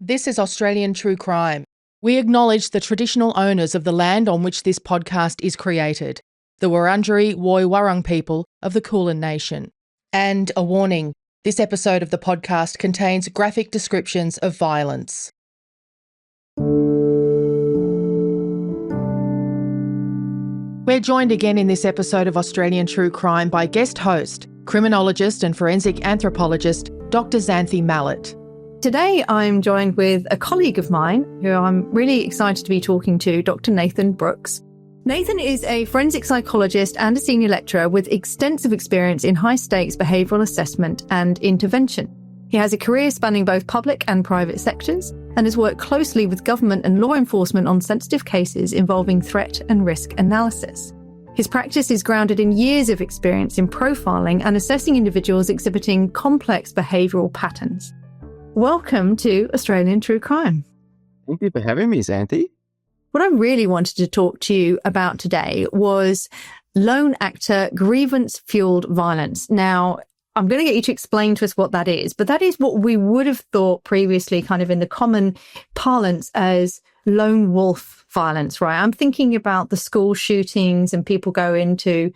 This is Australian True Crime. We acknowledge the traditional owners of the land on which this podcast is created, the Wurundjeri Woi-wurrung people of the Kulin Nation. And a warning, this episode of the podcast contains graphic descriptions of violence. We're joined again in this episode of Australian True Crime by guest host, criminologist and forensic anthropologist Dr Xanthé Mallett. Today I'm joined with a colleague of mine who I'm really excited to be talking to, Dr Nathan Brooks. Nathan is a forensic psychologist and a senior lecturer with extensive experience in high-stakes behavioural assessment and intervention. He has a career spanning both public and private sectors and has worked closely with government and law enforcement on sensitive cases involving threat and risk analysis. His practice is grounded in years of experience in profiling and assessing individuals exhibiting complex behavioural patterns. Welcome to Australian True Crime. Thank you for having me, Xanthé. What I really wanted to talk to you about today was lone actor grievance-fueled violence. Now, I'm going to get you to explain to us what that is, but that is what we would have thought previously, kind of in the common parlance, as lone wolf violence, right? I'm thinking about the school shootings and people go in to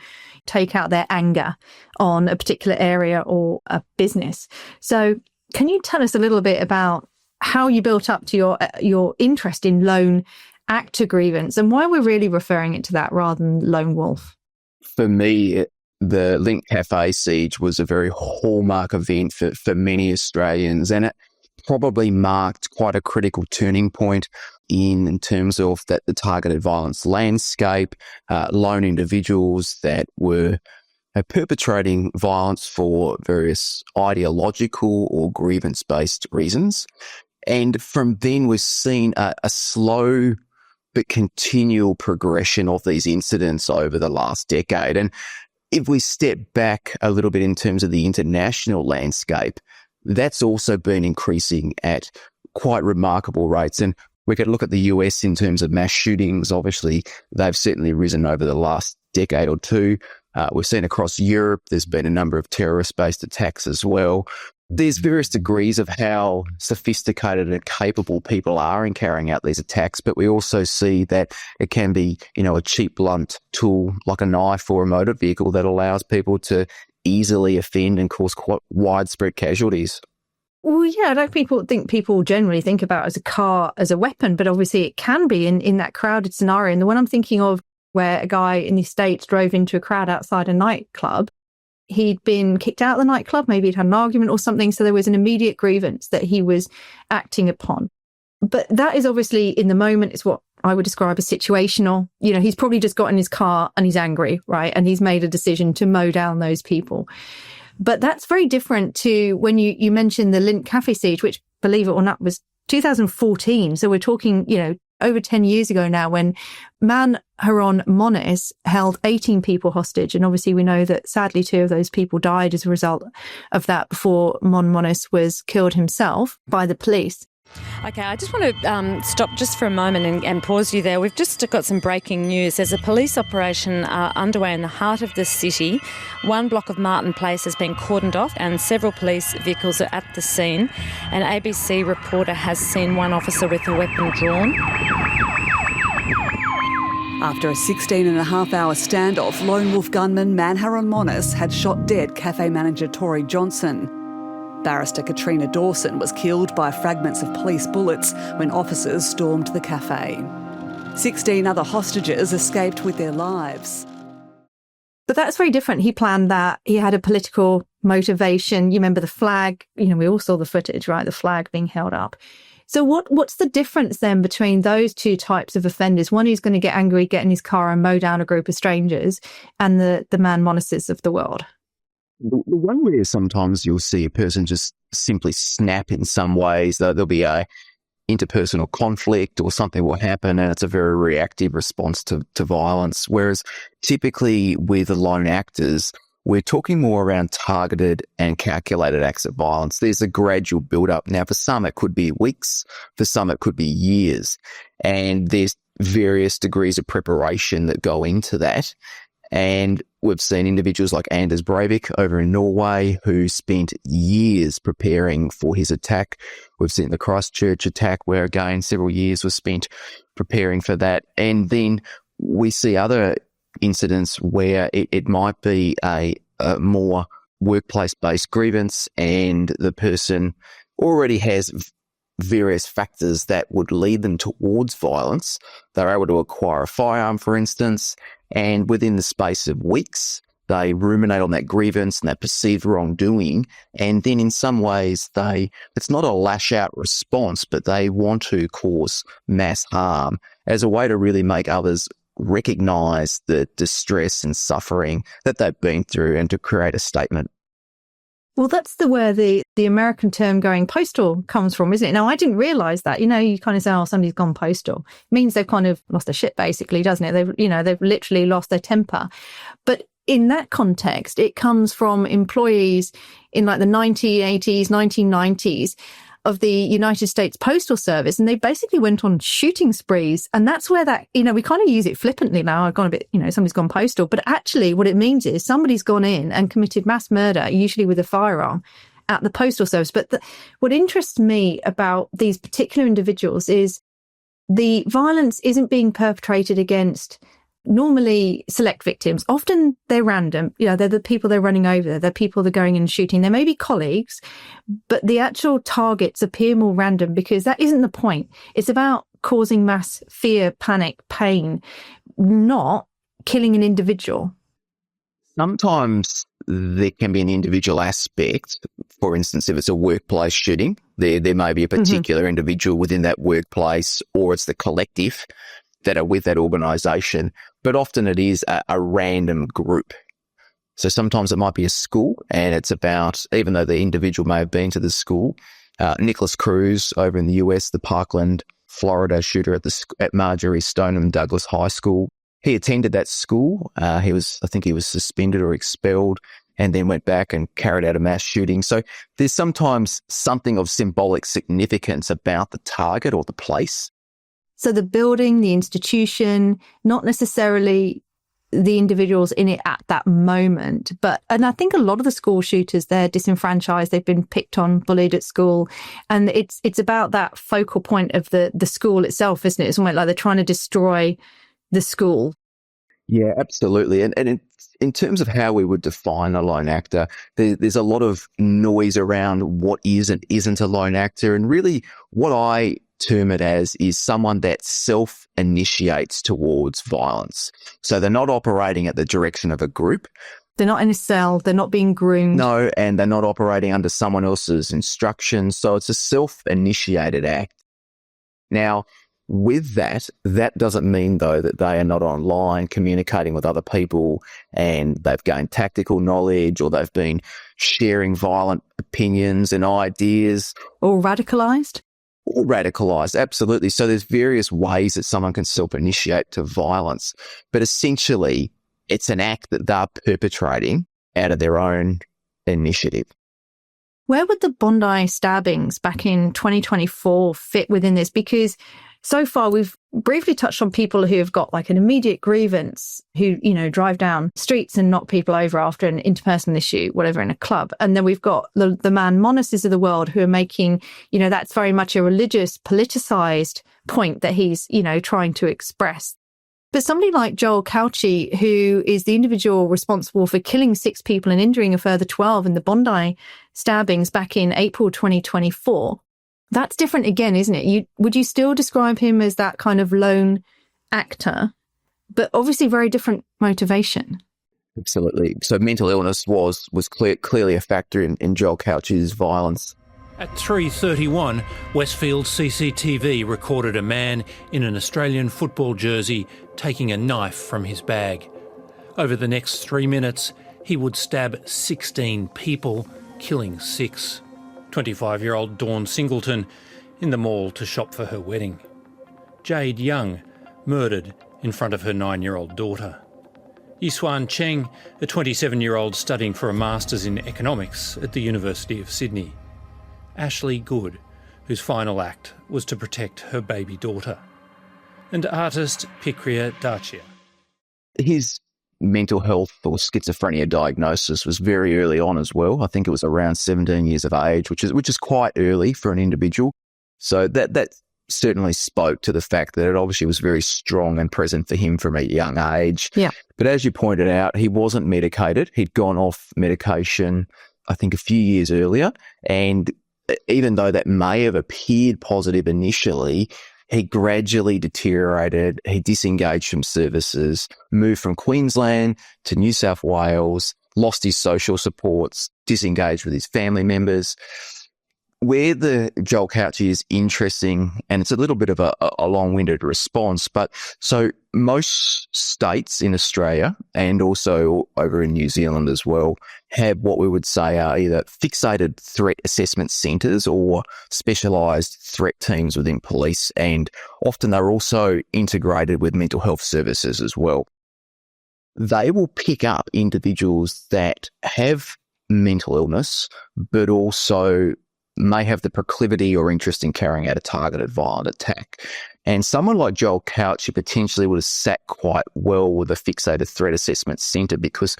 take out their anger on a particular area or a business. So can you tell us a little bit about how you built up to your interest in lone actor grievance and why we're really referring it to that rather than lone wolf? For me, the Link Cafe siege was a very hallmark event for many Australians, and it probably marked quite a critical turning point in terms of that the targeted violence landscape, lone individuals that were perpetrating violence for various ideological or grievance-based reasons. And from then we've seen a slow but continual progression of these incidents over the last decade. And if we step back a little bit in terms of the international landscape, that's also been increasing at quite remarkable rates. And we could look at the US in terms of mass shootings. Obviously, they've certainly risen over the last decade or two. We've seen across Europe, there's been a number of terrorist-based attacks as well. There's various degrees of how sophisticated and capable people are in carrying out these attacks, but we also see that it can be, a cheap, blunt tool like a knife or a motor vehicle that allows people to easily offend and cause quite widespread casualties. Well, yeah, I don't think people generally think about as a car as a weapon, but obviously it can be in that crowded scenario. And the one I'm thinking of where a guy in the States drove into a crowd outside a nightclub. He'd been kicked out of the nightclub, maybe he'd had an argument or something, so there was an immediate grievance that he was acting upon. But that is obviously, in the moment, it's what I would describe as situational. He's probably just got in his car and he's angry, right? And he's made a decision to mow down those people. But that's very different to when you mentioned the Lint Cafe siege, which, believe it or not, was 2014. So we're talking, over 10 years ago now, when Man Haron Monis held 18 people hostage. And obviously we know that sadly 2 of those people died as a result of that before Mon Monis was killed himself by the police. Okay, I just want to stop just for a moment and pause you there. We've just got some breaking news. There's a police operation underway in the heart of the city. One block of Martin Place has been cordoned off and several police vehicles are at the scene. An ABC reporter has seen one officer with a weapon drawn. After a 16-and-a-half-hour standoff, lone wolf gunman Man Haron Monis had shot dead cafe manager Torres Johnson. Barrister Katrina Dawson was killed by fragments of police bullets when officers stormed the cafe. 16 other hostages escaped with their lives. But that's very different. He planned that. He had a political motivation. You remember the flag, we all saw the footage, right? The flag being held up. So what's the difference then between those two types of offenders? One who's going to get angry, get in his car and mow down a group of strangers, and the Man Monises of the world. The one where sometimes you'll see a person just simply snap in some ways, there'll be a interpersonal conflict or something will happen and it's a very reactive response to violence. Whereas typically with the lone actors, we're talking more around targeted and calculated acts of violence. There's a gradual build-up. Now, for some, it could be weeks. For some, it could be years. And there's various degrees of preparation that go into that. And we've seen individuals like Anders Breivik over in Norway who spent years preparing for his attack. We've seen the Christchurch attack where, again, several years was spent preparing for that. And then we see other incidents where it might be a more workplace-based grievance and the person already has various factors that would lead them towards violence. They're able to acquire a firearm, for instance, and within the space of weeks, they ruminate on that grievance and that perceived wrongdoing. And then in some ways, it's not a lash-out response, but they want to cause mass harm as a way to really make others recognise the distress and suffering that they've been through and to create a statement. Well, that's where the American term going postal comes from, isn't it? Now, I didn't realise that. You kind of say, oh, somebody's gone postal. It means they've kind of lost their shit, basically, doesn't it? They've literally lost their temper. But in that context, it comes from employees in like the 1980s, 1990s of the United States Postal Service, and they basically went on shooting sprees. And that's where that, we kind of use it flippantly now. I've gone a bit, somebody's gone postal. But actually what it means is somebody's gone in and committed mass murder, usually with a firearm, at the Postal Service. But what interests me about these particular individuals is the violence isn't being perpetrated against normally select victims. Often they're random. They're the people they're running over. They're people they're going in and shooting. They may be colleagues, but the actual targets appear more random because that isn't the point. It's about causing mass fear, panic, pain, not killing an individual. Sometimes there can be an individual aspect. For instance, if it's a workplace shooting, there may be a particular individual within that workplace, or it's the collective that are with that organisation, but often it is a random group. So sometimes it might be a school, and it's about, even though the individual may have been to the school, Nicholas Cruz over in the US, the Parkland, Florida shooter at Marjorie Stoneham Douglas High School, he attended that school. I think he was suspended or expelled, and then went back and carried out a mass shooting. So there's sometimes something of symbolic significance about the target or the place. So the building, the institution, not necessarily the individuals in it at that moment. And I think a lot of the school shooters, they're disenfranchised. They've been picked on, bullied at school. And it's about that focal point of the school itself, isn't it? It's almost like they're trying to destroy the school. Yeah, absolutely. And in terms of how we would define a lone actor, there's a lot of noise around what is and isn't a lone actor. And really what I term it as is someone that self-initiates towards violence. So they're not operating at the direction of a group. They're not in a cell. They're not being groomed. No, and they're not operating under someone else's instructions. So it's a self-initiated act. Now, with that doesn't mean, though, that they are not online communicating with other people and they've gained tactical knowledge or they've been sharing violent opinions and ideas. Or radicalised? Or radicalised, absolutely. So there's various ways that someone can self-initiate to violence, but essentially it's an act that they're perpetrating out of their own initiative. Where would the Bondi stabbings back in 2024 fit within this? Because so far we've briefly touched on people who have got like an immediate grievance, who, drive down streets and knock people over after an interpersonal issue, whatever, in a club. And then we've got the man Monases of the world who are making, that's very much a religious, politicized point that he's, trying to express. But somebody like Joel Cauchi, who is the individual responsible for killing 6 people and injuring a further 12 in the Bondi stabbings back in April 2024, that's different again, isn't it? Would you still describe him as that kind of lone actor, but obviously very different motivation? Absolutely. So mental illness was clearly a factor in Joel Cauchi's violence. At 3:31, Westfield CCTV recorded a man in an Australian football jersey taking a knife from his bag. Over the next 3 minutes, he would stab 16 people, killing 6. 25-year-old Dawn Singleton in the mall to shop for her wedding. Jade Young, murdered in front of her 9-year-old daughter. Yishuan Cheng, a 27-year-old studying for a Masters in Economics at the University of Sydney. Ashley Good, whose final act was to protect her baby daughter. And artist Pikria Dacia. His mental health or schizophrenia diagnosis was very early on as well. I think it was around 17 years of age, which is quite early for an individual. So that certainly spoke to the fact that it obviously was very strong and present for him from a young age. Yeah. But as you pointed out, he wasn't medicated. He'd gone off medication, I think, a few years earlier. And even though that may have appeared positive initially, he gradually deteriorated. He disengaged from services, moved from Queensland to New South Wales, lost his social supports, disengaged with his family members. Where the Joel Couchy is interesting, and it's a little bit of a long-winded response, but so most states in Australia and also over in New Zealand as well have what we would say are either fixated threat assessment centres or specialised threat teams within police, and often they're also integrated with mental health services as well. They will pick up individuals that have mental illness, but also may have the proclivity or interest in carrying out a targeted violent attack. And someone like Joel Couchy potentially would have sat quite well with a fixated threat assessment centre because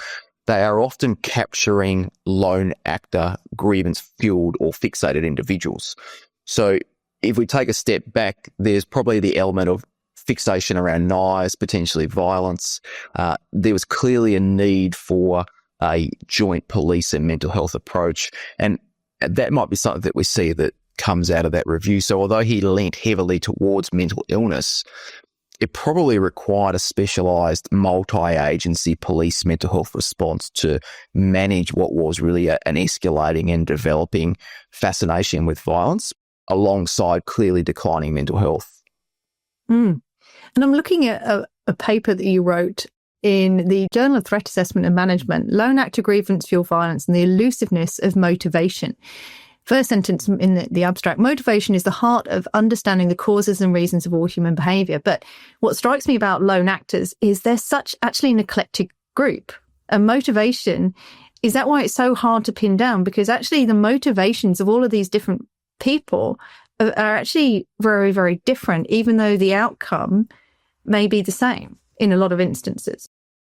they are often capturing lone actor, grievance-fueled or fixated individuals. So if we take a step back, there's probably the element of fixation around knives, potentially violence. There was clearly a need for a joint police and mental health approach. And that might be something that we see that comes out of that review. So although he leant heavily towards mental illness, it probably required a specialised multi-agency police mental health response to manage what was really an escalating and developing fascination with violence alongside clearly declining mental health. And I'm looking at a paper that you wrote in the Journal of Threat Assessment and Management, Lone Actor Grievance Fuel Violence and the Elusiveness of Motivation. First sentence in the abstract, motivation is the heart of understanding the causes and reasons of all human behaviour. But what strikes me about lone actors is they're such actually an eclectic group. And motivation, is that why it's so hard to pin down? Because actually the motivations of all of these different people are actually very, very different, even though the outcome may be the same in a lot of instances.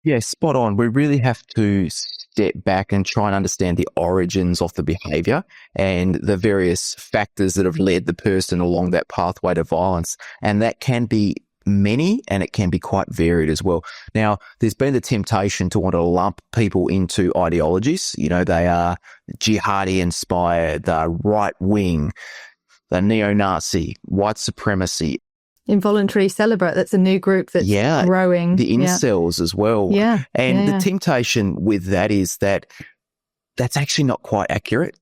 Yeah, spot on. We really have to step back and try and understand the origins of the behaviour and the various factors that have led the person along that pathway to violence. And that can be many and it can be quite varied as well. Now, there's been the temptation to want to lump people into ideologies. You know, they are jihadi inspired, they're right wing, they're neo-Nazi, white supremacy. Involuntary celibate, that's a new group that's growing. The incels as well. And the temptation with that is that that's actually not quite accurate.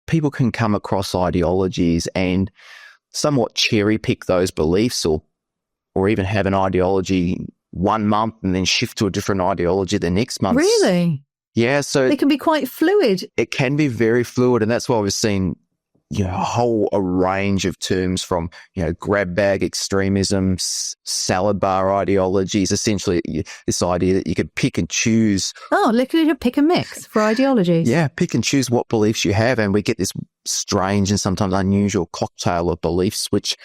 People can come across ideologies and somewhat cherry pick those beliefs or even have an ideology 1 month and then shift to a different ideology the next month. Really? Yeah. So they can be quite fluid. It can be very fluid, and that's why we've seen a range of terms from, grab bag extremism, salad bar ideologies, essentially this idea that you could pick and choose. Oh, literally pick and mix for ideologies. Yeah, pick and choose what beliefs you have, and we get this strange and sometimes unusual cocktail of beliefs, which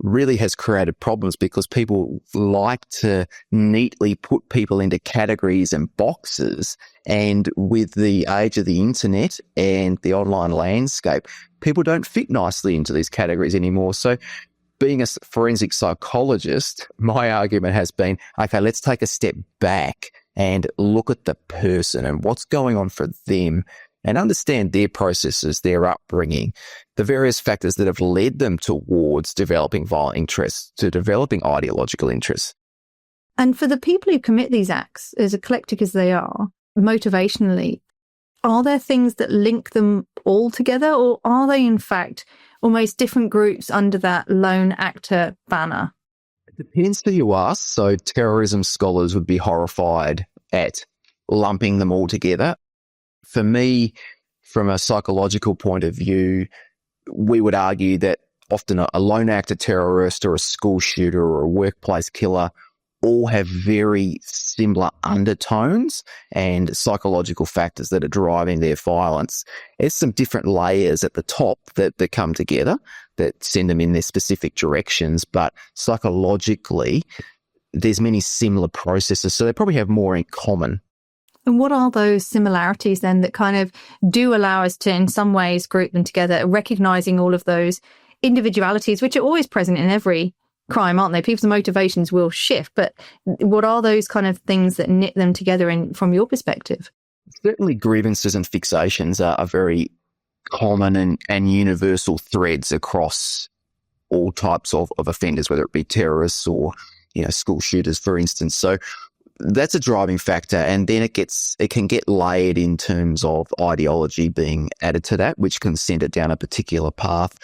really has created problems because people like to neatly put people into categories and boxes. And with the age of the internet and the online landscape, people don't fit nicely into these categories anymore. So being a forensic psychologist, my argument has been, okay, let's take a step back and look at the person and what's going on for them and understand their processes, their upbringing, the various factors that have led them towards developing violent interests, to developing ideological interests. And for the people who commit these acts, as eclectic as they are, motivationally, are there things that link them all together, or are they in fact almost different groups under that lone actor banner? It depends who you ask. So terrorism scholars would be horrified at lumping them all together. For me, from a psychological point of view, we would argue that often a lone actor terrorist or a school shooter or a workplace killer all have very similar undertones and psychological factors that are driving their violence. There's some different layers at the top that come together that send them in their specific directions, but psychologically, there's many similar processes, so they probably have more in common. And what are those similarities then that kind of do allow us to, in some ways, group them together, recognizing all of those individualities, which are always present in every crime, aren't they? People's motivations will shift, but what are those kind of things that knit them together from your perspective? Certainly grievances and fixations are very common and universal threads across all types of offenders, whether it be terrorists or, school shooters, for instance. So that's a driving factor. And then it can get layered in terms of ideology being added to that, which can send it down a particular path.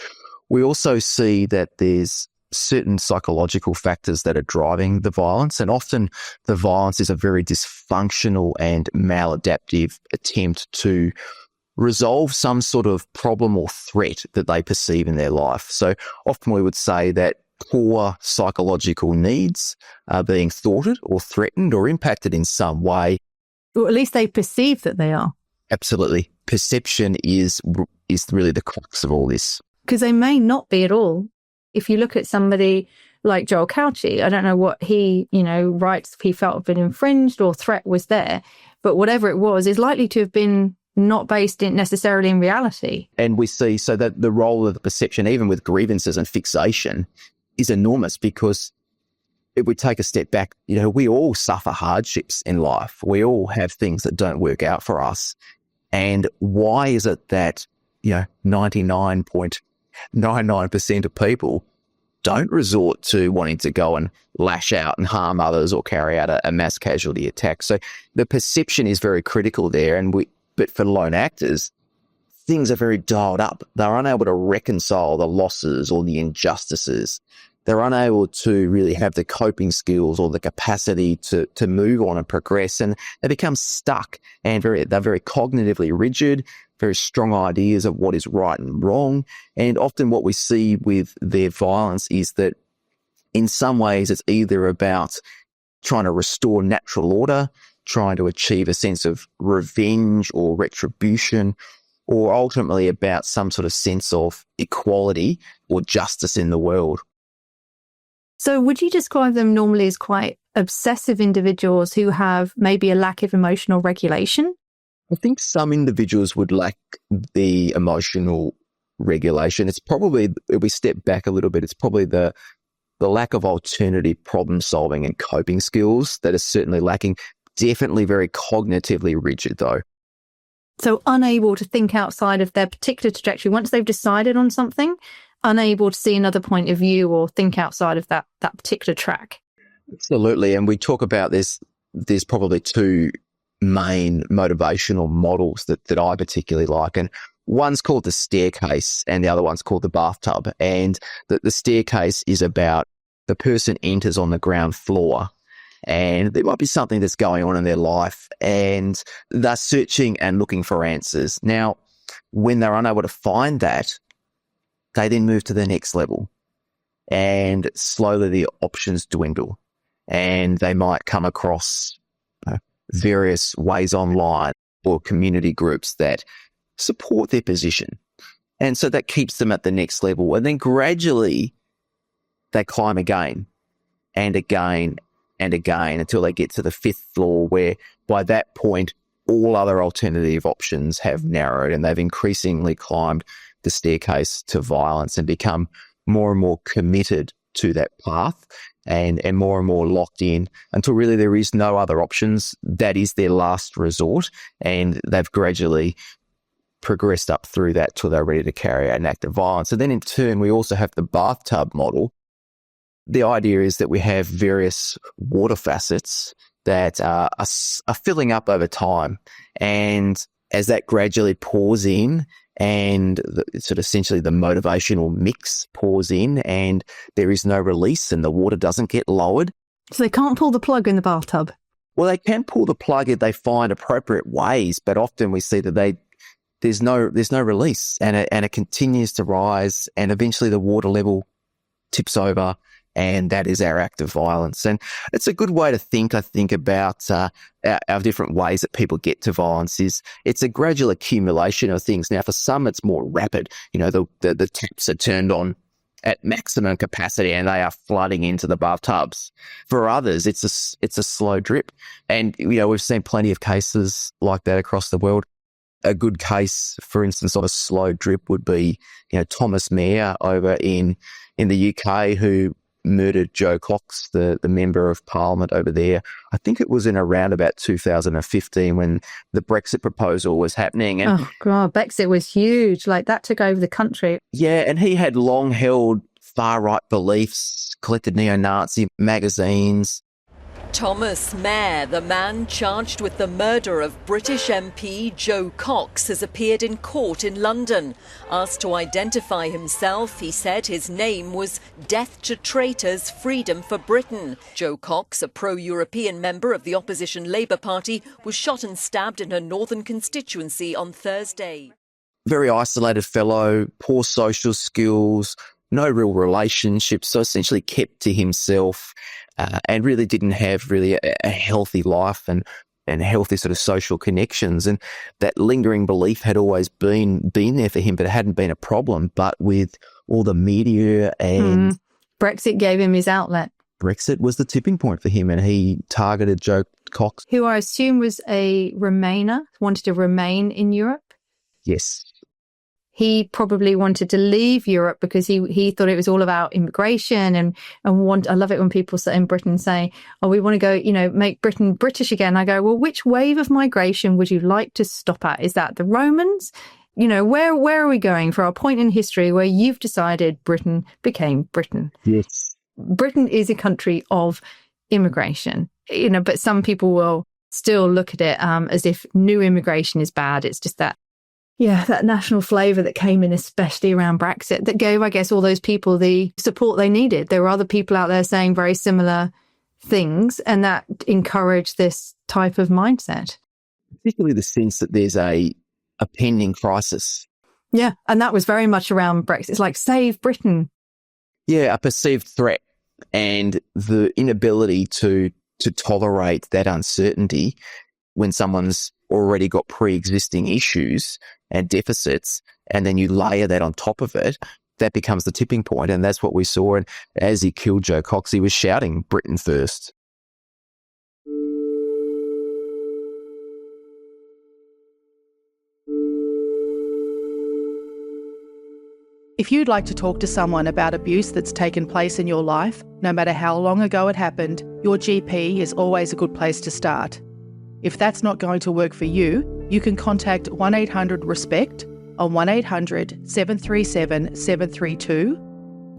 We also see that there's certain psychological factors that are driving the violence, and often the violence is a very dysfunctional and maladaptive attempt to resolve some sort of problem or threat that they perceive in their life. So often we would say that core psychological needs are being thwarted or threatened or impacted in some way. Or at least they perceive that they are. Absolutely. Perception is really the crux of all this. Because they may not be at all. If you look at somebody like Joel Cauchi, I don't know what he, rights he felt have been infringed or threat was there, but whatever it was is likely to have been not based necessarily in reality. And we see so that the role of the perception, even with grievances and fixation, is enormous, because if we take a step back, we all suffer hardships in life. We all have things that don't work out for us. And why is it that, 99.99% of people don't resort to wanting to go and lash out and harm others or carry out a mass casualty attack? So the perception is very critical there. But for lone actors, things are very dialed up. They're unable to reconcile the losses or the injustices. They're unable to really have the coping skills or the capacity to move on and progress, and they become stuck and they're very cognitively rigid, very strong ideas of what is right and wrong. And often what we see with their violence is that in some ways it's either about trying to restore natural order, trying to achieve a sense of revenge or retribution, or ultimately about some sort of sense of equality or justice in the world. So would you describe them normally as quite obsessive individuals who have maybe a lack of emotional regulation? I think some individuals would lack the emotional regulation. It's probably, if we step back a little bit, it's probably the lack of alternative problem solving and coping skills that is certainly lacking. Definitely very cognitively rigid though. So unable to think outside of their particular trajectory. Once they've decided on something, unable to see another point of view or think outside of that particular track. Absolutely. And we talk about this, there's probably two main motivational models that I particularly like. And one's called the staircase and the other one's called the bathtub. And the staircase is about the person enters on the ground floor and there might be something that's going on in their life and they're searching and looking for answers. Now, when they're unable to find that, they then move to the next level and slowly the options dwindle and they might come across various ways online or community groups that support their position. And so that keeps them at the next level. And then gradually they climb again and again and again until they get to the fifth floor, where by that point, all other alternative options have narrowed and they've increasingly climbed the staircase to violence and become more and more committed to that path and more locked in until really there is no other options. That is their last resort, and they've gradually progressed up through that till they're ready to carry out an act of violence. And then in turn, we also have the bathtub model. The idea is that we have various water facets that are filling up over time. And as that gradually pours in and sort of essentially the motivational mix pours in and there is no release and the water doesn't get lowered. So they can't pull the plug in the bathtub? Well, they can pull the plug if they find appropriate ways, but often we see that there's no release and it continues to rise and eventually the water level tips over. And that is our act of violence. And it's a good way to think, I think, about our different ways that people get to violence. It's a gradual accumulation of things. Now, for some, it's more rapid. The taps are turned on at maximum capacity and they are flooding into the bathtubs. For others, it's a slow drip. And, we've seen plenty of cases like that across the world. A good case, for instance, of a slow drip would be, Thomas Mair over in the UK, who murdered Joe Cox, the member of parliament over there. I think it was in around about 2015 when the Brexit proposal was happening. And oh, God, Brexit was huge. Like, that took over the country. yeah, and he had long held far-right beliefs, collected neo-Nazi magazines. Thomas Mair, the man charged with the murder of British MP Joe Cox, has appeared in court in London. Asked to identify himself, he said his name was Death to Traitors, Freedom for Britain. Joe Cox, a pro-European member of the opposition Labour Party, was shot and stabbed in her northern constituency on Thursday. Very isolated fellow, poor social skills, no real relationships, so essentially kept to himself. And really didn't have really a healthy life and healthy sort of social connections. And that lingering belief had always been there for him, but it hadn't been a problem. But with all the media and Brexit gave him his outlet. Brexit was the tipping point for him, and he targeted Joe Cox. Who I assume was a Remainer, wanted to remain in Europe. Yes. He probably wanted to leave Europe because he thought it was all about immigration and I love it when people in Britain say, oh, we want to go, make Britain British again. I go, well, which wave of migration would you like to stop at? Is that the Romans? Where are we going for our point in history where you've decided Britain became Britain? Yes. Britain is a country of immigration, but some people will still look at it as if new immigration is bad. It's just that national flavour that came in, especially around Brexit, that gave, I guess, all those people the support they needed. There were other people out there saying very similar things, and that encouraged this type of mindset. Particularly the sense that there's a pending crisis. Yeah, and that was very much around Brexit. It's like, save Britain. Yeah, a perceived threat and the inability to tolerate that uncertainty when someone's already got pre-existing issues and deficits, and then you layer that on top of it, that becomes the tipping point. And that's what we saw. And as he killed Joe Cox, he was shouting Britain first. If you'd like to talk to someone about abuse that's taken place in your life, no matter how long ago it happened, your GP is always a good place to start. If that's not going to work for you, you can contact 1-800-RESPECT on 1-800-737-732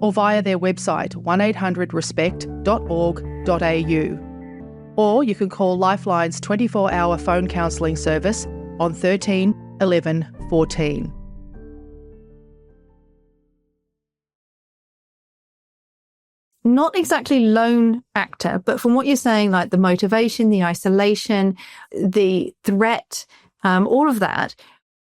or via their website 1800respect.org.au. Or you can call Lifeline's 24-hour phone counselling service on 13 11 14. Not exactly lone actor, but from what you're saying, like the motivation, the isolation, the threat, all of that,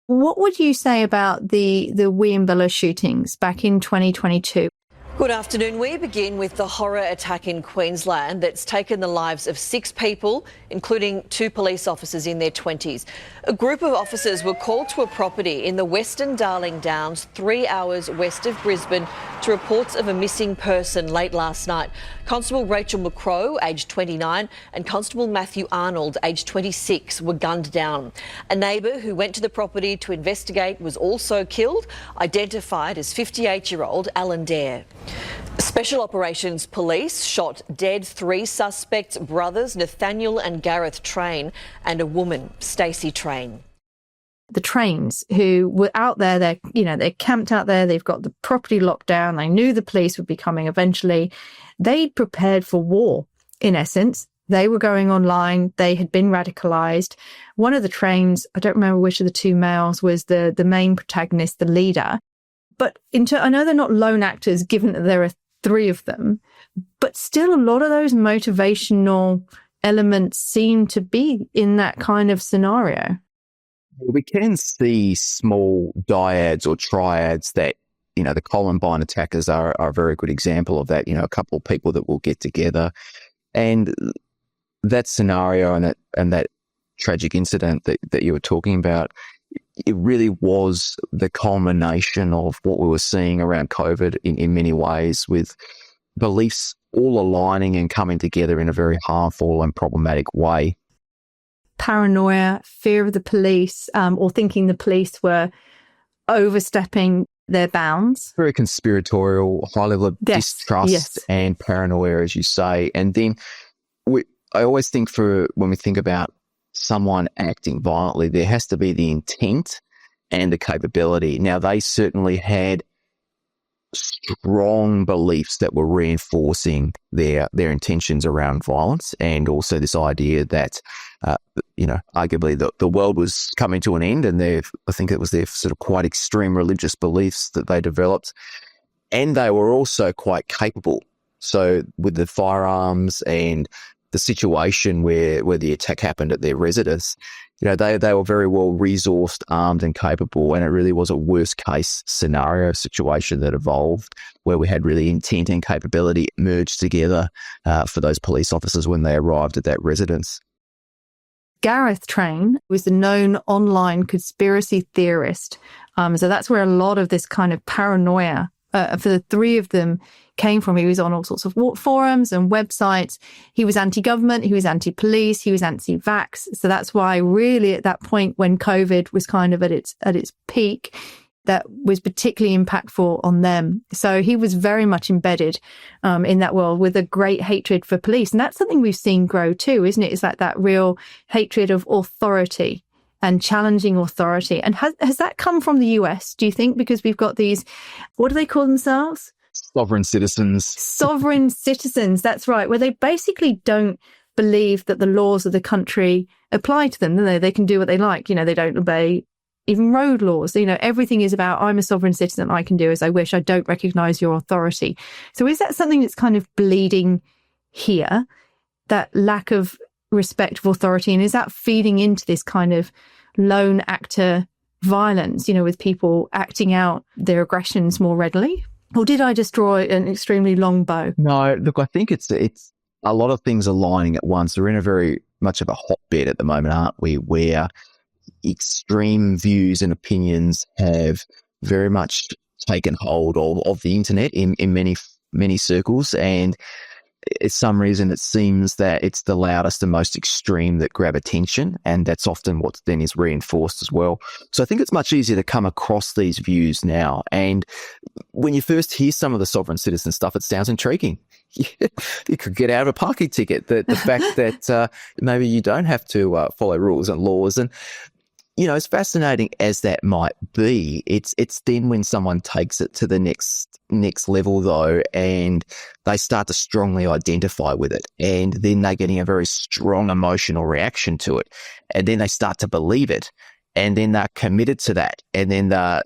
what would you say about the Williambilla shootings back in 2022? Good afternoon. We begin with the horror attack in Queensland that's taken the lives of 6 people, including 2 police officers in their 20s. A group of officers were called to a property in the Western Darling Downs, 3 hours west of Brisbane, to reports of a missing person late last night. Constable Rachel McCrow, aged 29, and Constable Matthew Arnold, aged 26, were gunned down. A neighbour who went to the property to investigate was also killed, identified as 58-year-old Alan Dare. Special Operations Police shot dead 3 suspects, brothers Nathaniel and Gareth Train, and a woman, Stacey Train. The Trains, who were out there, they're camped out there, they've got the property locked down, they knew the police would be coming eventually. They prepared for war, in essence. They were going online, they had been radicalised. One of the Trains, I don't remember which of the 2 males, was the main protagonist, the leader. But I know they're not lone actors, given that there are 3 of them, but still a lot of those motivational elements seem to be in that kind of scenario. We can see small dyads or triads that, the Columbine attackers are a very good example of that, a couple of people that will get together. And that scenario and that tragic incident that you were talking about, it really was the culmination of what we were seeing around COVID in many ways, with beliefs all aligning and coming together in a very harmful and problematic way. Paranoia, fear of the police, or thinking the police were overstepping their bounds. Very conspiratorial, high level of distrust and paranoia, as you say. And then I always think when we think about someone acting violently, there has to be the intent and the capability. Now, they certainly had strong beliefs that were reinforcing their intentions around violence, and also this idea that, arguably the world was coming to an end, and I think it was their sort of quite extreme religious beliefs that they developed. And they were also quite capable. So with the firearms and the situation where the attack happened at their residence, they were very well resourced, armed and capable, and it really was a worst case scenario situation that evolved where we had really intent and capability merged together for those police officers when they arrived at that residence. Gareth Train was a known online conspiracy theorist. So that's where a lot of this kind of paranoia for the three of them came from. He was on all sorts of forums and websites. He was anti-government, he was anti-police, he was anti-vax. So that's why really at that point when COVID was kind of at its peak, that was particularly impactful on them. So he was very much embedded in that world with a great hatred for police. And that's something we've seen grow too, isn't it? It's like that real hatred of authority and challenging authority. And has that come from the US, do you think? Because we've got these, what do they call themselves? Sovereign citizens. Sovereign citizens, that's right, where they basically don't believe that the laws of the country apply to them. They can do what they like. They don't obey even road laws. Everything is about, I'm a sovereign citizen, I can do as I wish, I don't recognise your authority. So is that something that's kind of bleeding here, that lack of respect for authority, and is that feeding into this kind of lone actor violence, with people acting out their aggressions more readily? Or did I just draw an extremely long bow? No, look, I think it's a lot of things aligning at once. We're in a very much of a hotbed at the moment, aren't we, where extreme views and opinions have very much taken hold of the internet in many circles, and for some reason it seems that it's the loudest and most extreme that grab attention, and that's often what then is reinforced as well. So I think it's much easier to come across these views now, and when you first hear some of the sovereign citizen stuff, it sounds intriguing. You could get out of a parking ticket. The fact that maybe you don't have to follow rules and laws, and as fascinating as that might be, it's then when someone takes it to the next level though, and they start to strongly identify with it, and then they're getting a very strong emotional reaction to it, and then they start to believe it, and then they're committed to that, and then they're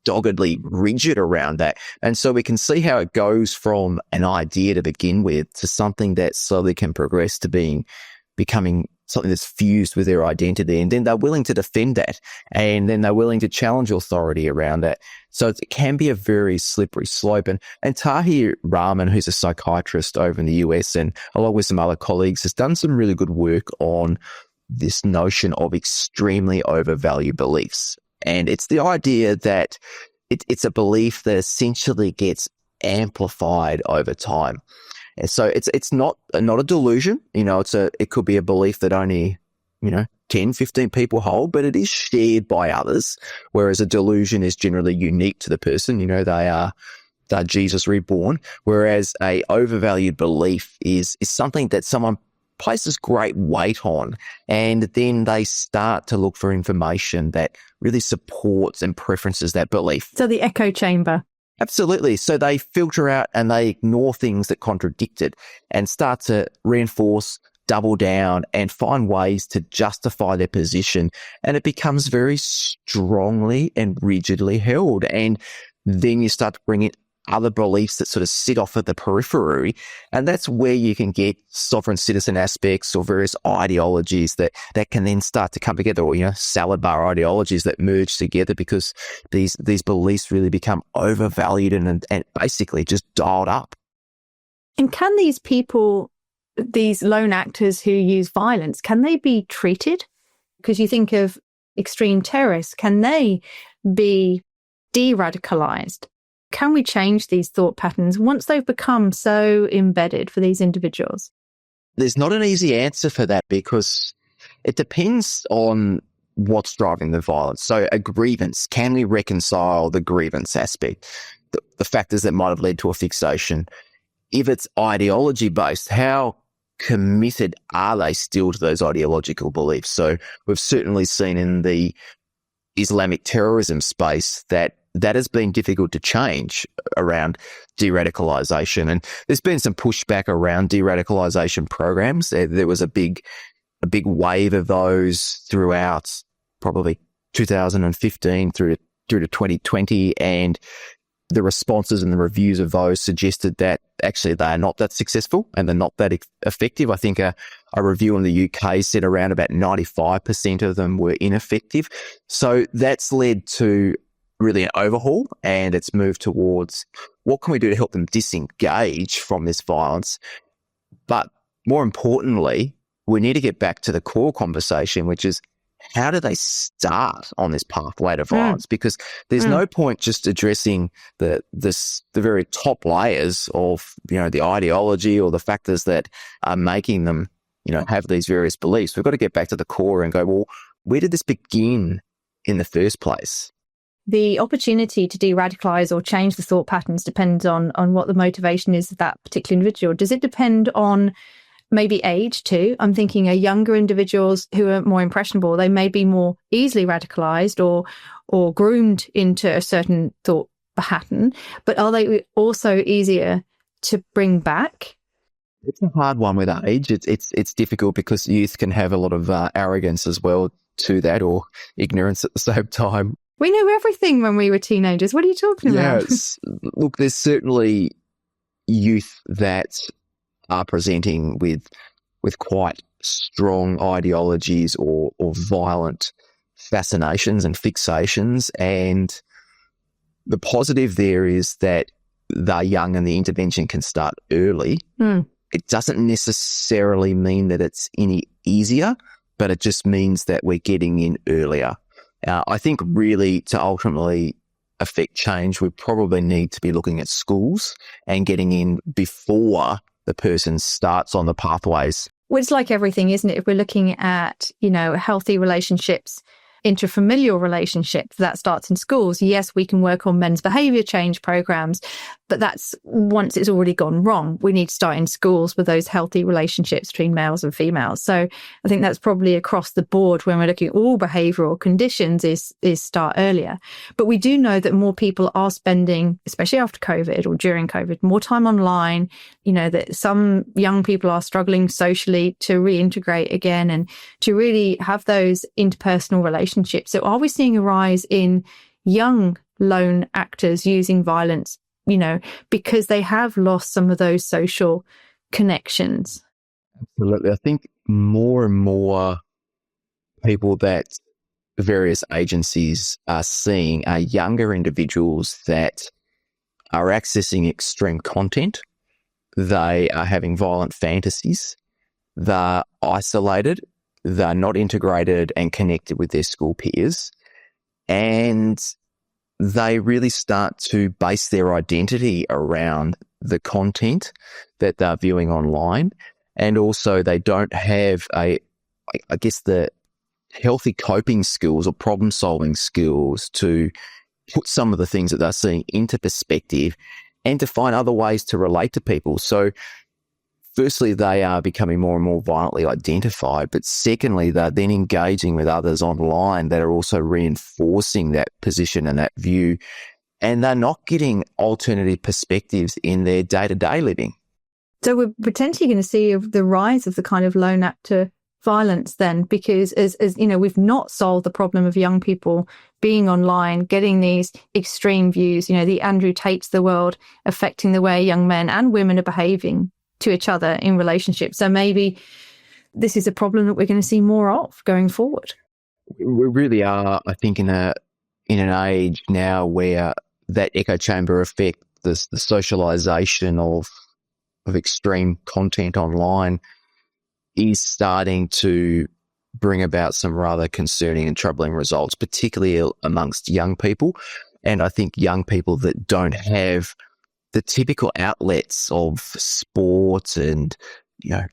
doggedly rigid around that. And so we can see how it goes from an idea to begin with to something that slowly can progress to becoming something that's fused with their identity, and then they're willing to defend that, and then they're willing to challenge authority around that. So it can be a very slippery slope. And Tahir Rahman, who's a psychiatrist over in the US, and along with some other colleagues, has done some really good work on this notion of extremely overvalued beliefs. And it's the idea that it's a belief that essentially gets amplified over time. And so it's not a delusion, it could be a belief that only, 10, 15 people hold, but it is shared by others, whereas a delusion is generally unique to the person. They're Jesus reborn, whereas a overvalued belief is something that someone places great weight on, and then they start to look for information that really supports and preferences that belief. So the echo chamber. Absolutely. So they filter out and they ignore things that contradict it and start to reinforce, double down, and find ways to justify their position. And it becomes very strongly and rigidly held. And then you start to bring in other beliefs that sort of sit off at the periphery. And that's where you can get sovereign citizen aspects or various ideologies that can then start to come together, or, salad bar ideologies that merge together because these beliefs really become overvalued and basically just dialed up. And can these people, these lone actors who use violence, can they be treated? Because you think of extreme terrorists, can they be de-radicalized? Can we change these thought patterns once they've become so embedded for these individuals? There's not an easy answer for that because it depends on what's driving the violence. So a grievance, can we reconcile the grievance aspect, the factors that might have led to a fixation? If it's ideology-based, how committed are they still to those ideological beliefs? So we've certainly seen in the Islamic terrorism space that has been difficult to change around de-radicalisation. And there's been some pushback around de-radicalisation programs. There was a big wave of those throughout probably 2015 through to 2020, and the responses and the reviews of those suggested that actually they are not that successful and they're not that effective. I think a review in the UK said around about 95% of them were ineffective. So that's led to really an overhaul, and it's moved towards what can we do to help them disengage from this violence. But more importantly, we need to get back to the core conversation, which is how do they start on this pathway to violence? Because there's no point just addressing the very top layers of, the ideology or the factors that are making them, have these various beliefs. We've got to get back to the core and go, well, where did this begin in the first place? The opportunity to de-radicalise or change the thought patterns depends on what the motivation is of that particular individual. Does it depend on maybe age too? I'm thinking younger individuals who are more impressionable, they may be more easily radicalised or groomed into a certain thought pattern, but are they also easier to bring back? It's a hard one with age. It's difficult because youth can have a lot of arrogance as well to that, or ignorance at the same time. We knew everything when we were teenagers. What are you talking about? Yes. Look, there's certainly youth that are presenting with quite strong ideologies or violent fascinations and fixations. And the positive there is that they're young and the intervention can start early. It doesn't necessarily mean that it's any easier, but it just means that we're getting in earlier. I think really to ultimately affect change, we probably need to be looking at schools and getting in before the person starts on the pathways. Well, it's like everything, isn't it? If we're looking at, healthy relationships, interfamilial relationships, that starts in schools. Yes, we can work on men's behaviour change programs, but that's once it's already gone wrong. We need to start in schools with those healthy relationships between males and females. So I think that's probably across the board when we're looking at all behavioural conditions is start earlier. But we do know that more people are spending, especially after COVID or during COVID, more time online. That some young people are struggling socially to reintegrate again and to really have those interpersonal relationships. So are we seeing a rise in young lone actors using violence, because they have lost some of those social connections? Absolutely. I think more and more people that various agencies are seeing are younger individuals that are accessing extreme content. They are having violent fantasies. They're isolated. They're not integrated and connected with their school peers. And they really start to base their identity around the content that they're viewing online. And also they don't have the healthy coping skills or problem-solving skills to put some of the things that they're seeing into perspective and to find other ways to relate to people. So firstly, they are becoming more and more violently identified, but secondly, they're then engaging with others online that are also reinforcing that position and that view, and they're not getting alternative perspectives in their day-to-day living. So we're potentially going to see the rise of the kind of lone actor violence then, because as we've not solved the problem of young people being online, getting these extreme views, the Andrew Tates of the world affecting the way young men and women are behaving to each other in relationships. So maybe this is a problem that we're going to see more of going forward. We really are, I think, in an age now where that echo chamber effect, the socialization of extreme content online is starting to bring about some rather concerning and troubling results, particularly amongst young people. And I think young people that don't have the typical outlets of sport and,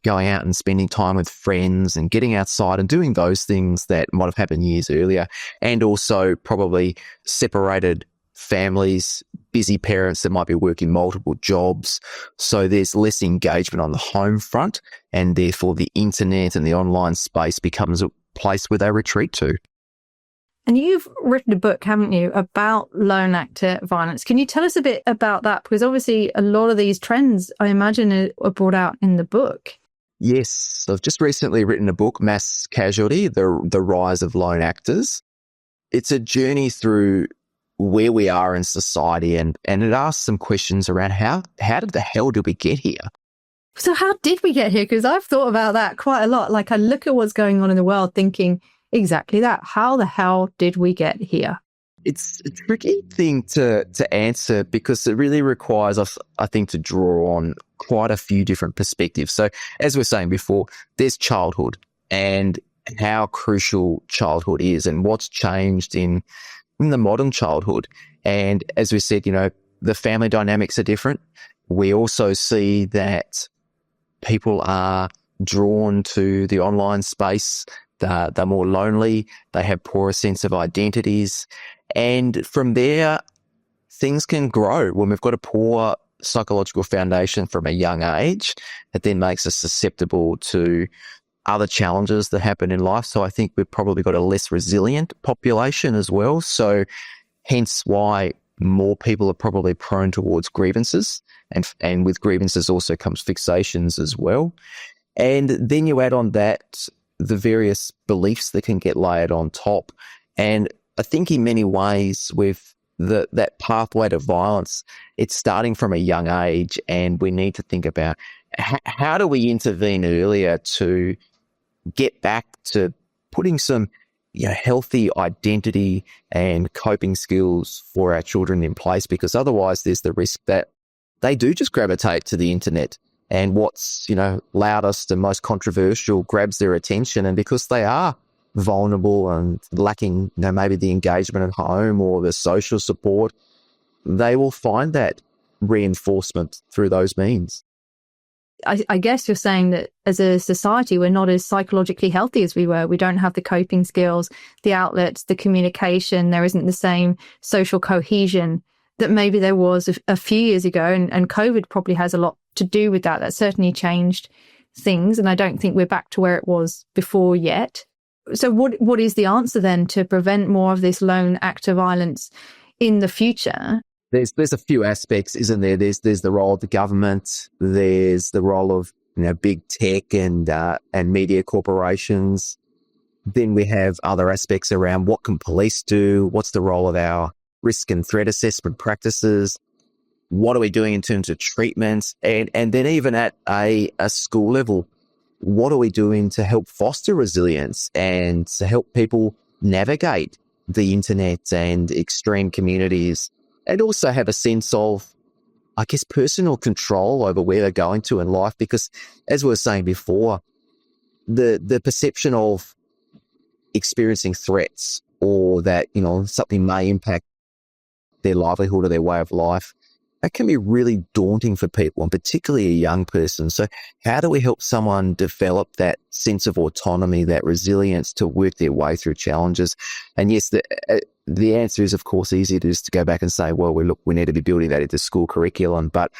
going out and spending time with friends and getting outside and doing those things that might have happened years earlier, and also probably separated families, busy parents that might be working multiple jobs. So there's less engagement on the home front, and therefore the internet and the online space becomes a place where they retreat to. And you've written a book, haven't you, about lone actor violence. Can you tell us a bit about that? Because obviously a lot of these trends, I imagine, are brought out in the book. Yes. I've just recently written a book, Mass Casualty, The Rise of Lone Actors. It's a journey through where we are in society, and it asks some questions around how did the hell did we get here? So how did we get here? Because I've thought about that quite a lot. Like, I look at what's going on in the world thinking, exactly that. How the hell did we get here? It's a tricky thing to answer, because it really requires us, I think, to draw on quite a few different perspectives. So as we were saying before, there's childhood and how crucial childhood is and what's changed in the modern childhood. And as we said, the family dynamics are different. We also see that people are drawn to the online space. They're more lonely. They have poorer sense of identities. And from there, things can grow. When we've got a poor psychological foundation from a young age, it then makes us susceptible to other challenges that happen in life. So I think we've probably got a less resilient population as well. So hence why more people are probably prone towards grievances. And with grievances also comes fixations as well. And then you add on that the various beliefs that can get layered on top. And I think in many ways with that pathway to violence, it's starting from a young age, and we need to think about how do we intervene earlier to get back to putting some healthy identity and coping skills for our children in place, because otherwise there's the risk that they do just gravitate to the internet. And what's, loudest and most controversial grabs their attention. And because they are vulnerable and lacking, maybe the engagement at home or the social support, they will find that reinforcement through those means. I guess you're saying that as a society, we're not as psychologically healthy as we were. We don't have the coping skills, the outlets, the communication. There isn't the same social cohesion that maybe there was a few years ago. And COVID probably has a lot to do with that. That certainly changed things. And I don't think we're back to where it was before yet. So what is the answer then to prevent more of this lone actor violence in the future? There's a few aspects, isn't there? There's the role of the government. There's the role of big tech and media corporations. Then we have other aspects around what can police do? What's the role of our risk and threat assessment practices? What are we doing in terms of treatments? And then even at a school level, what are we doing to help foster resilience and to help people navigate the internet and extreme communities, and also have a sense of, I guess, personal control over where they're going to in life? Because as we were saying before, the perception of experiencing threats or that, something may impact their livelihood or their way of life, that can be really daunting for people, and particularly a young person. So how do we help someone develop that sense of autonomy, that resilience to work their way through challenges? And yes, the answer is, of course, easy to just go back and say, well, we need to be building that into school curriculum. But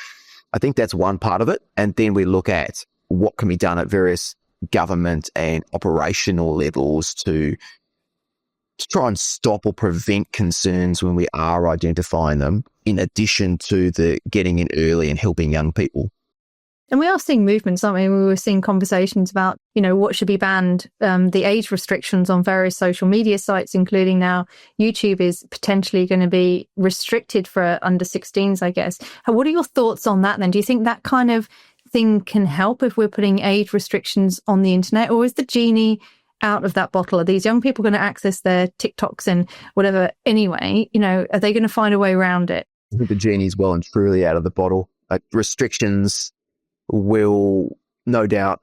I think that's one part of it. And then we look at what can be done at various government and operational levels to try and stop or prevent concerns when we are identifying them, in addition to the getting in early and helping young people. And we are seeing movements, aren't we? We were seeing conversations about, what should be banned, the age restrictions on various social media sites, including now YouTube is potentially going to be restricted for under 16s, I guess. What are your thoughts on that then? Do you think that kind of thing can help if we're putting age restrictions on the internet, or is the genie out of that bottle? Are these young people going to access their TikToks and whatever anyway? Are they going to find a way around it? I think the genie's well and truly out of the bottle. Restrictions will no doubt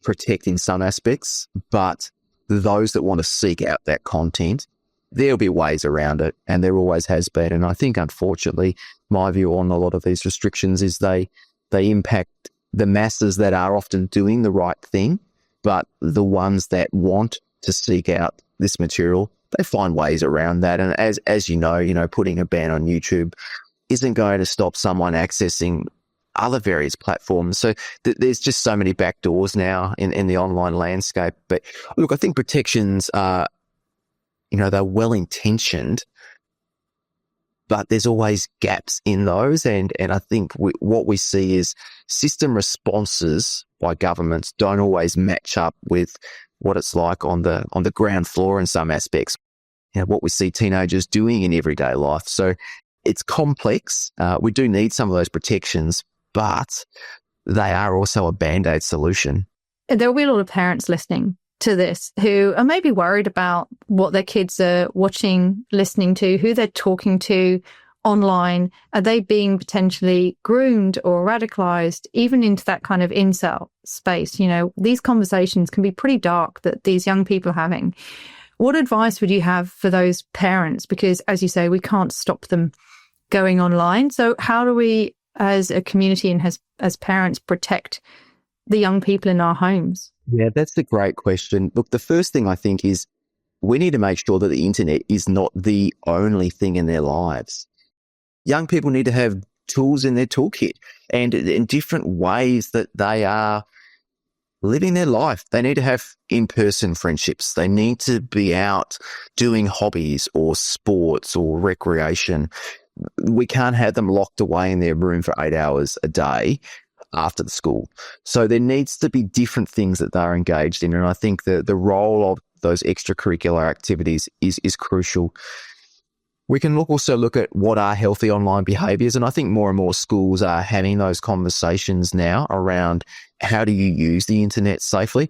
protect in some aspects, but those that want to seek out that content, there'll be ways around it, and there always has been. And I think, unfortunately, my view on a lot of these restrictions is they impact the masses that are often doing the right thing, but the ones that want to seek out this material, they find ways around that. And as you know, putting a ban on YouTube isn't going to stop someone accessing other various platforms. So there's just so many backdoors now in the online landscape. But look, I think protections are, they're well-intentioned, but there's always gaps in those. And I think what we see is system responses by governments don't always match up with what it's like on the ground floor in some aspects, what we see teenagers doing in everyday life. So it's complex. We do need some of those protections, but they are also a Band-Aid solution. There will be a lot of parents listening to this who are maybe worried about what their kids are watching, listening to, who they're talking to online. Are they being potentially groomed or radicalized, even into that kind of incel space? These conversations can be pretty dark that these young people are having. What advice would you have for those parents? Because, as you say, we can't stop them going online. So how do we, as a community and as parents, protect the young people in our homes? Yeah, that's a great question. Look, the first thing I think is we need to make sure that the internet is not the only thing in their lives. Young people need to have tools in their toolkit and in different ways that they are living their life. They need to have in-person friendships. They need to be out doing hobbies or sports or recreation. We can't have them locked away in their room for 8 hours a day after the school. So there needs to be different things that they're engaged in. And I think the role of those extracurricular activities is crucial. We can also look at what are healthy online behaviours. And I think more and more schools are having those conversations now around how do you use the internet safely.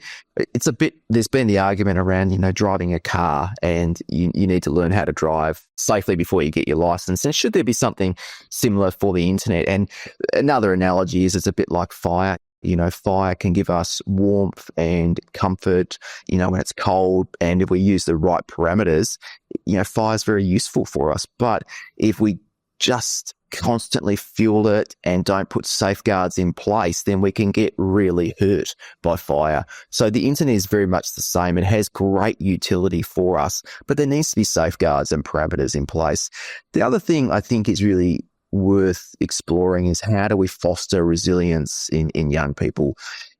There's been the argument around, driving a car, and you need to learn how to drive safely before you get your license. And should there be something similar for the internet? And another analogy is it's a bit like fire. Fire can give us warmth and comfort, when it's cold. And if we use the right parameters, fire is very useful for us. But if we just constantly fuel it and don't put safeguards in place, then we can get really hurt by fire. So the internet is very much the same. It has great utility for us, but there needs to be safeguards and parameters in place. The other thing I think is really worth exploring is how do we foster resilience in young people?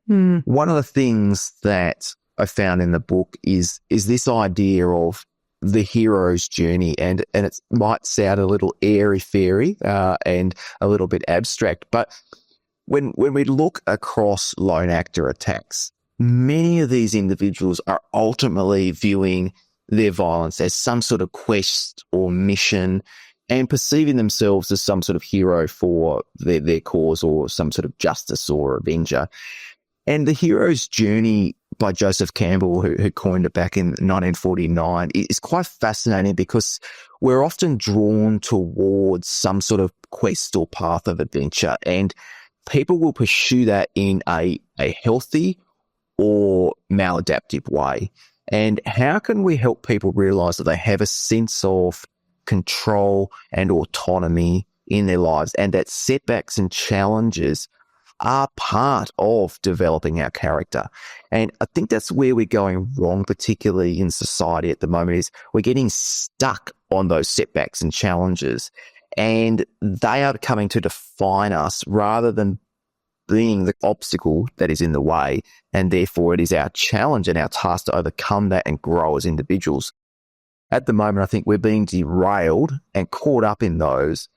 One of the things that I found in the book is this idea of the hero's journey, and it might sound a little airy-fairy and a little bit abstract, but when we look across lone actor attacks, many of these individuals are ultimately viewing their violence as some sort of quest or mission, and perceiving themselves as some sort of hero for their cause or some sort of justice or avenger. And the hero's journey by Joseph Campbell, who coined it back in 1949, is quite fascinating because we're often drawn towards some sort of quest or path of adventure, and people will pursue that in a healthy or maladaptive way. And how can we help people realize that they have a sense of control and autonomy in their lives, and that setbacks and challenges are part of developing our character? And I think that's where we're going wrong, particularly in society at the moment, is we're getting stuck on those setbacks and challenges, and they are coming to define us rather than being the obstacle that is in the way. And therefore it is our challenge and our task to overcome that and grow as individuals. At the moment, I think we're being derailed and caught up in those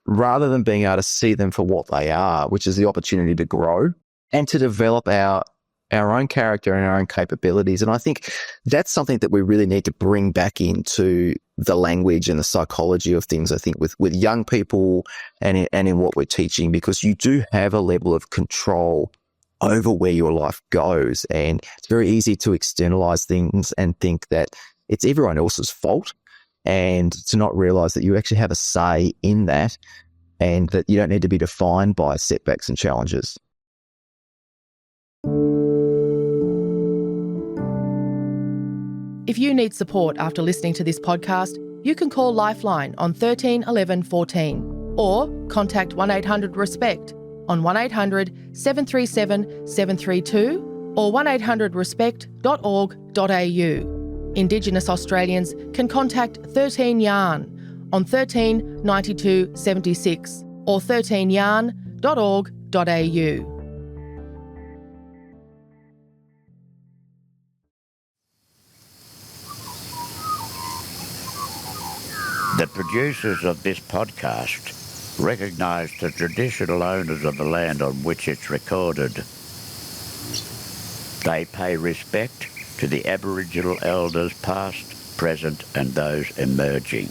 rather than being able to see them for what they are, which is the opportunity to grow and to develop our own character and our own capabilities. And I think that's something that we really need to bring back into the language and the psychology of things, I think, with young people and in what we're teaching, because you do have a level of control over where your life goes. And it's very easy to externalize things and think that it's everyone else's fault, and to not realize that you actually have a say in that, and that you don't need to be defined by setbacks and challenges. If you need support after listening to this podcast, you can call Lifeline on 13 11 14 or contact 1800 RESPECT on 1800 737 732 or 1800respect.org.au. Indigenous Australians can contact 13 Yarn on 13 92 76 or 13yarn.org.au. The producers of this podcast recognise the traditional owners of the land on which it's recorded. They pay respect to the Aboriginal elders past, present and those emerging.